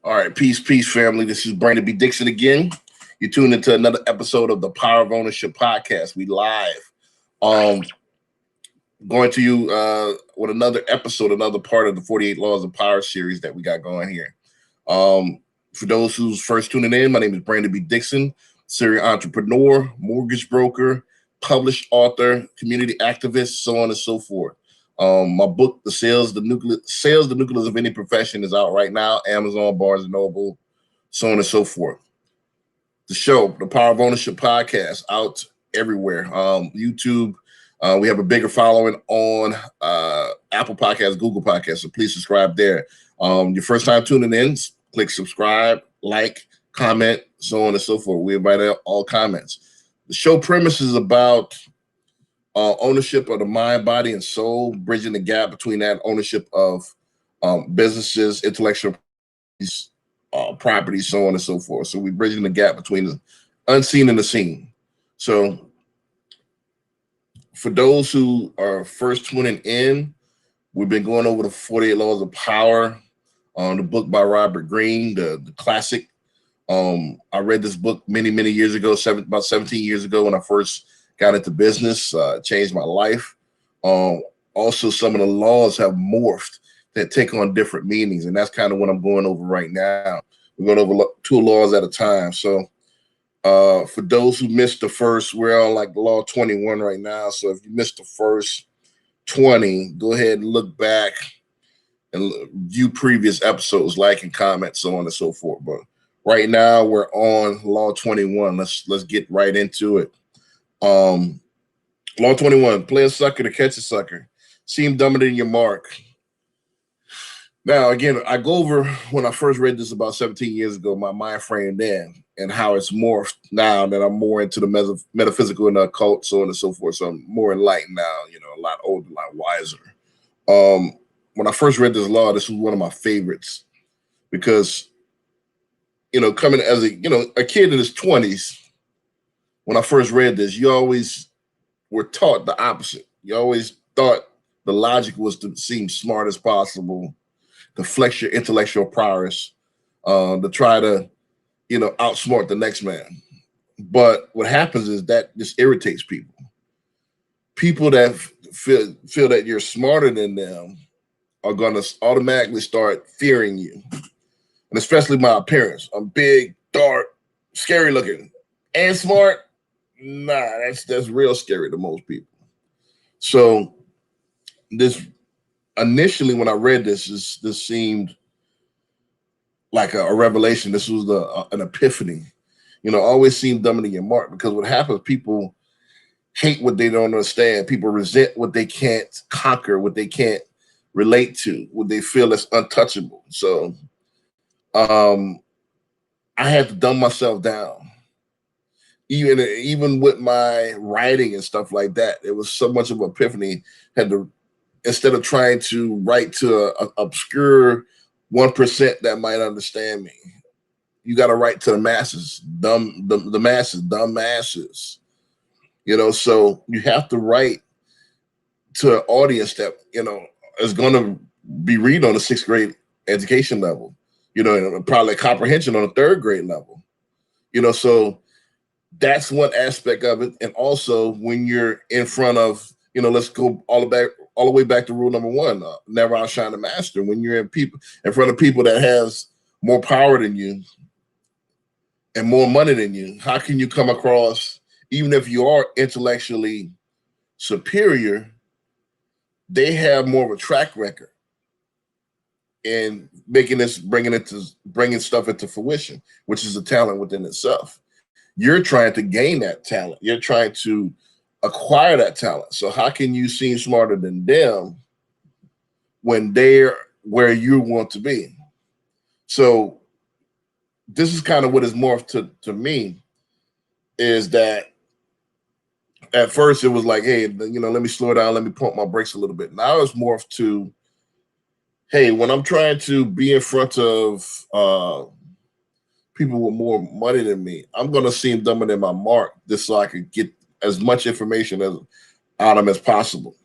All right, peace, family. This is Brandon B. Dixon again. You tuned into another episode of the Power of Ownership podcast. We live. Um, Going to you with another episode, another part of the 48 Laws of Power series that we got going here. For those who's first tuning in, my name is Brandon B. Dixon, serial entrepreneur, mortgage broker, published author, community activist, so on and so forth. My book, The Sales, the Nucleus of Any Profession, is out right now. Amazon, Barnes and Noble, so on and so forth. The show, the Power of Ownership podcast, out everywhere. YouTube. We have a bigger following on Apple Podcasts, Google Podcasts, so please subscribe there. Your first time tuning in, click subscribe, like, comment, so on and so forth. We invite all comments. The show premise is about ownership of the mind, body, and soul, bridging the gap between that ownership of businesses, intellectual property, so on and so forth. So we're bridging the gap between the unseen and the seen. So for those who are first tuning in, we've been going over the 48 Laws of Power, the book by Robert Greene, the classic. I read this book many years ago, about 17 years ago when I first got into business. Changed my life. Also, some of the laws have morphed that take on different meanings, and that's kind of what I'm going over right now. We're going over 2 laws at a time. So for those who missed the first, we're on like law 21 right now. So if you missed the first 20, go ahead and look back and view previous episodes, like and comment, so on and so forth. But right now we're on law 21. Let's get right into it. Law 21, play a sucker to catch a sucker. Seem dumber than your mark. Now, again, I go over when I first read this about 17 years ago, my mind frame then, and how it's morphed now that I'm more into the metaphysical and the occult, so on and so forth. So I'm more enlightened now, a lot older, a lot wiser. When I first read this law, this was one of my favorites because, coming as a kid in his 20s, when I first read this, you always were taught the opposite. You always thought the logic was to seem smart as possible, to flex your intellectual prowess, to try to, outsmart the next man. But what happens is that just irritates people. People that feel that you're smarter than them are going to automatically start fearing you. And especially my appearance. I'm big, dark, scary looking, and smart. Nah, that's real scary to most people. So this initially, when I read this seemed like a revelation. This was an epiphany. Always seem dumber than your mark, because what happens, people hate what they don't understand. People resent what they can't conquer, what they can't relate to, what they feel is untouchable. So I had to dumb myself down. Even with my writing and stuff like that, it was so much of an epiphany. Instead of trying to write to an obscure 1% that might understand me, you got to write to the masses, the masses, dumb masses. So you have to write to an audience that is going to be read on a 6th grade education level, and probably comprehension on a 3rd grade level. So that's one aspect of it. And also when you're in front of, let's go all the way back to rule number 1, never outshine the master. When you're in front of people that has more power than you and more money than you, how can you come across, even if you are intellectually superior, they have more of a track record in bringing stuff into fruition, which is a talent within itself. You're trying to gain that talent. You're trying to acquire that talent. So how can you seem smarter than them when they're where you want to be? So this is kind of what is morphed to me, is that at first it was like, hey, let me slow down, let me pump my brakes a little bit. Now it's morphed to, hey, when I'm trying to be in front of people with more money than me, I'm going to seem dumber than my mark, just so I can get as much information out of them as possible.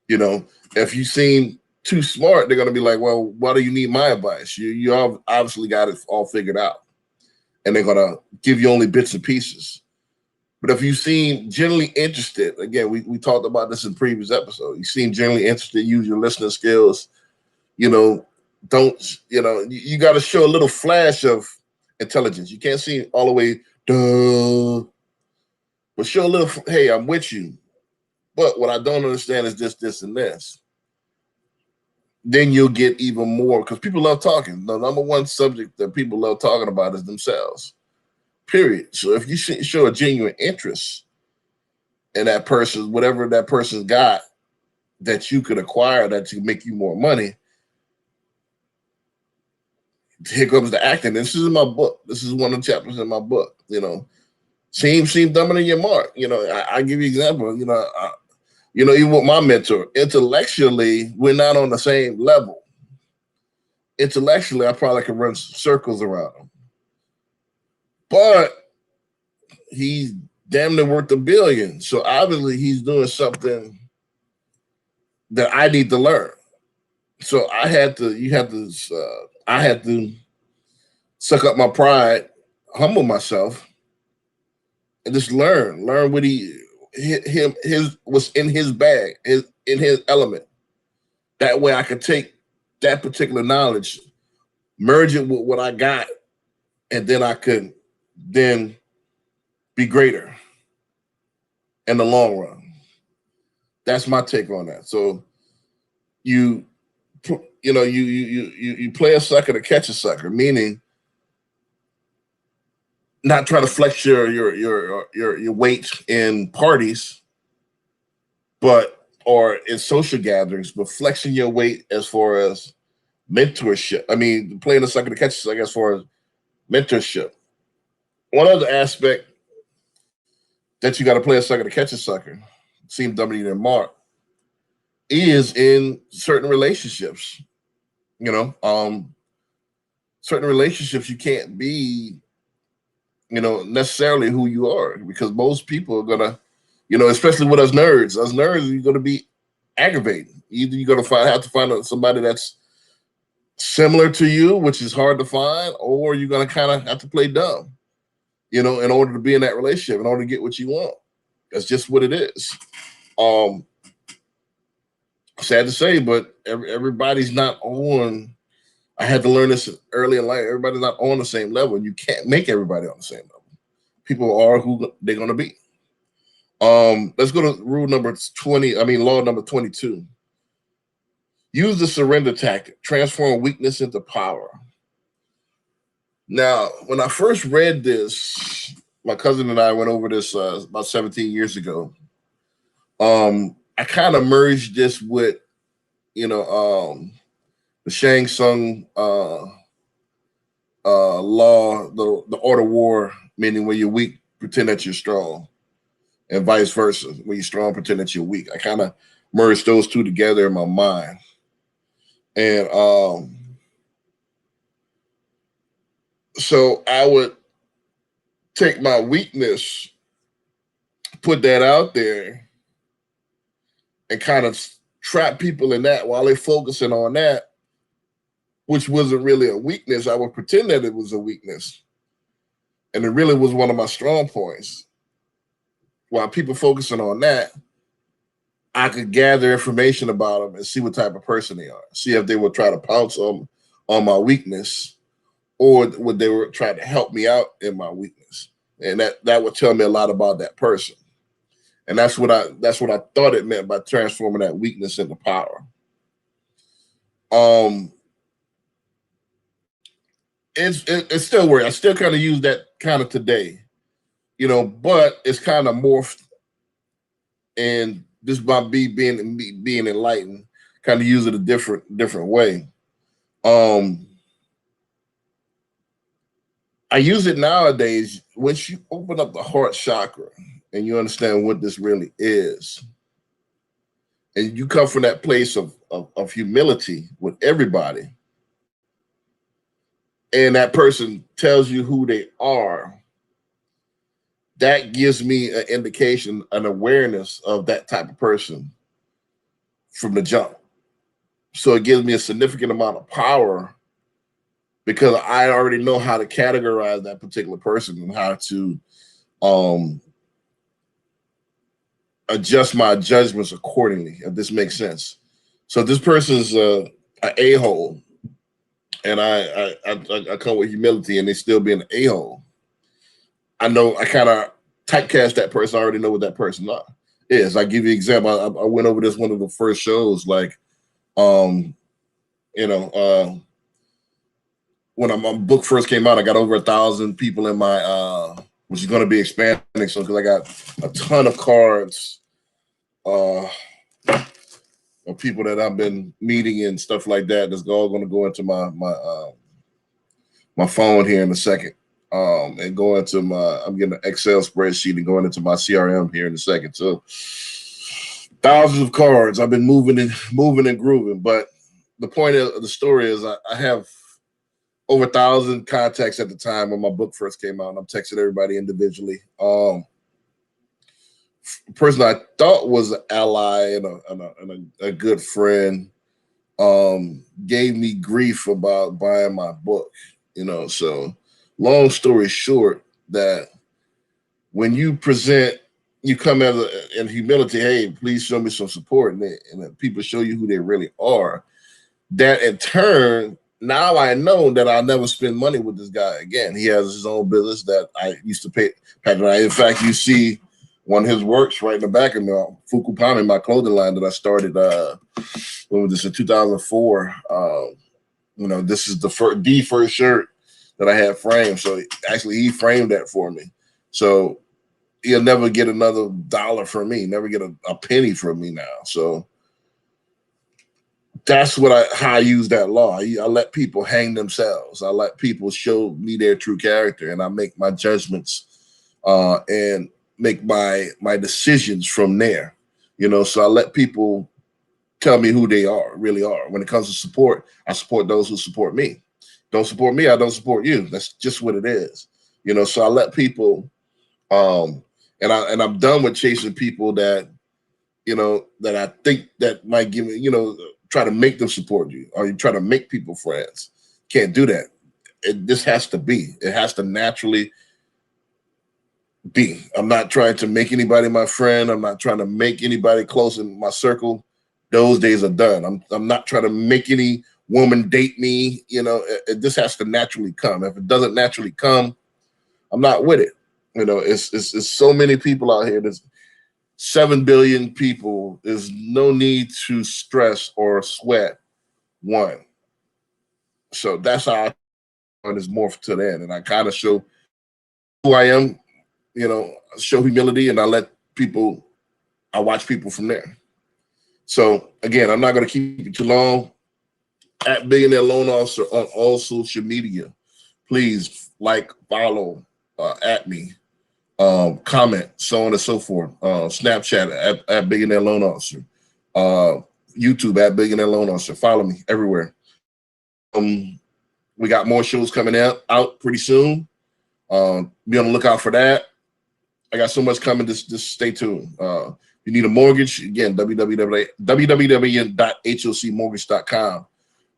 If you seem too smart, they're going to be like, well, why do you need my advice? You obviously got it all figured out. And they're going to give you only bits and pieces. But if you seem generally interested, again, we talked about this in previous episodes, you seem generally interested, use your listening skills, don't, you got to show a little flash of intelligence. You can't see all the way, duh, but show a little, hey, I'm with you. But what I don't understand is this, and this. Then you'll get even more, because people love talking. The number one subject that people love talking about is themselves, period. So if you show a genuine interest in that person, whatever that person's got that you could acquire that to make you more money, here comes the acting. This is in my book. This is one of the chapters in my book. Seem dumber than your mark. I give you an example. Even with my mentor, intellectually, we're not on the same level. Intellectually, I probably can run circles around him. But he's damn near worth $1 billion. So obviously he's doing something that I need to learn. So I had to suck up my pride, humble myself, and just learn what what's in his bag, in his element. That way I could take that particular knowledge, merge it with what I got, and then I could then be greater in the long run. That's my take on that. So you play a sucker to catch a sucker, meaning not try to flex your weight in parties, or in social gatherings, but flexing your weight as far as mentorship. I mean, playing a sucker to catch a sucker as far as mentorship. One other aspect that you got to play a sucker to catch a sucker, seem dumber than your mark, is in certain relationships. Certain relationships you can't be, necessarily who you are, because most people are gonna, especially with us nerds, you're gonna be aggravating. Either you're gonna have to find somebody that's similar to you, which is hard to find, or you're gonna kind of have to play dumb, in order to be in that relationship, in order to get what you want. That's just what it is. Sad to say, but everybody's not on. I had to learn this early in life. Everybody's not on the same level. You can't make everybody on the same level. People are who they're going to be. Let's go to law number 22. Use the surrender tactic. Transform weakness into power. Now, when I first read this, my cousin and I went over this about 17 years ago. I kind of merged this with, the Shang Tsung law, the art of war, meaning when you're weak, pretend that you're strong, and vice versa. When you're strong, pretend that you're weak. I kind of merged those two together in my mind. And so I would take my weakness, put that out there, and kind of trap people in that while they're focusing on that, which wasn't really a weakness. I would pretend that it was a weakness. And it really was one of my strong points. While people focusing on that, I could gather information about them and see what type of person they are. See if they would try to pounce on my weakness, or would they were trying to help me out in my weakness. And that would tell me a lot about that person. And that's what I thought it meant by transforming that weakness into power. It's still weird. I still kind of use that kind of today, but it's kind of morphed, and just by being enlightened, kind of use it a different way. I use it nowadays. Once you open up the heart chakra and you understand what this really is, and you come from that place of humility with everybody, and that person tells you who they are, that gives me an indication, an awareness of that type of person from the jump. So it gives me a significant amount of power because I already know how to categorize that particular person and how to adjust my judgments accordingly, if this makes sense. So if this person's an a-hole, and I come with humility and they still be an a-hole, I know I kind of typecast that person. I already know what that person is. I give you an example. I went over this one of the first shows, like, when my book first came out, I got over 1,000 people in my, which is going to be expanding. So, because I got a ton of cards of people that I've been meeting and stuff like that. That's all going to go into my phone here in a second. And go into I'm getting an Excel spreadsheet and going into my CRM here in a second. So thousands of cards. I've been moving and grooving. But the point of the story is I have over 1,000 contacts at the time when my book first came out, and I'm texting everybody individually. Person I thought was an ally and a good friend gave me grief about buying my book. So long story short, that when you come in humility, hey, please show me some support, and people show you who they really are. That in turn, now I know that I'll never spend money with this guy again. He has his own business that I used to patronize. In fact, you see one of his works right in the back of me, Fukupami, my clothing line that I started. When was this, in 2004? This is the first shirt that I had framed. So actually, he framed that for me. So he'll never get another dollar from me, never get a penny from me now. So that's how I use that law. I let people hang themselves. I let people show me their true character, and I make my judgments and make my decisions from there. So I let people tell me who they really are. When it comes to support, I support those who support me. Don't support me, I don't support you. That's just what it is. So I let people, and I'm done with chasing people that, that I think that might give me, try to make them support you, or you try to make people friends. Can't do that. This has to be. It has to naturally be. I'm not trying to make anybody my friend. I'm not trying to make anybody close in my circle. Those days are done. I'm not trying to make any woman date me. This has to naturally come. If it doesn't naturally come, I'm not with it. It's so many people out here. There's 7 billion people. There's no need to stress or sweat one. So that's how I is morphed to that. And I kind of show who I am, show humility, and I watch people from there. So again, I'm not going to keep it too long. At Billionaire Loan Officer on all social media. Please like, follow, at me, comment, so on and so forth. Snapchat at Billionaire Loan Officer. YouTube at Billionaire Loan Officer. Follow me everywhere. We got more shows coming out pretty soon. Be on the lookout for that. I got so much coming. Just stay tuned. You need a mortgage, again, www.hocmortgage.com.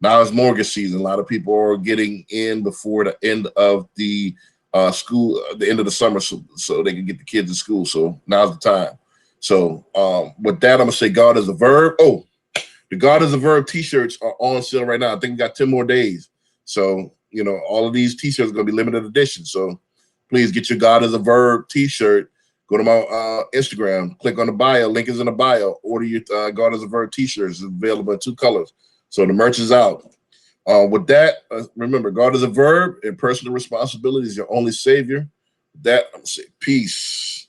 Now it's mortgage season. A lot of people are getting in before the end of the school, the end of the summer, so they can get the kids in school. So now's the time. So with that, I'm gonna say God is a verb. Oh, the God is a verb t-shirts are on sale right now. I think we got 10 more days. So all of these t-shirts are gonna be limited edition. So please get your God is a verb t-shirt. Go to my Instagram, click on the bio. Link is in the bio. Order your God is a verb t-shirts. It's available in 2 colors. So the merch is out. With that, remember, God is a verb, and personal responsibility is your only savior. With that, I'm going to say peace.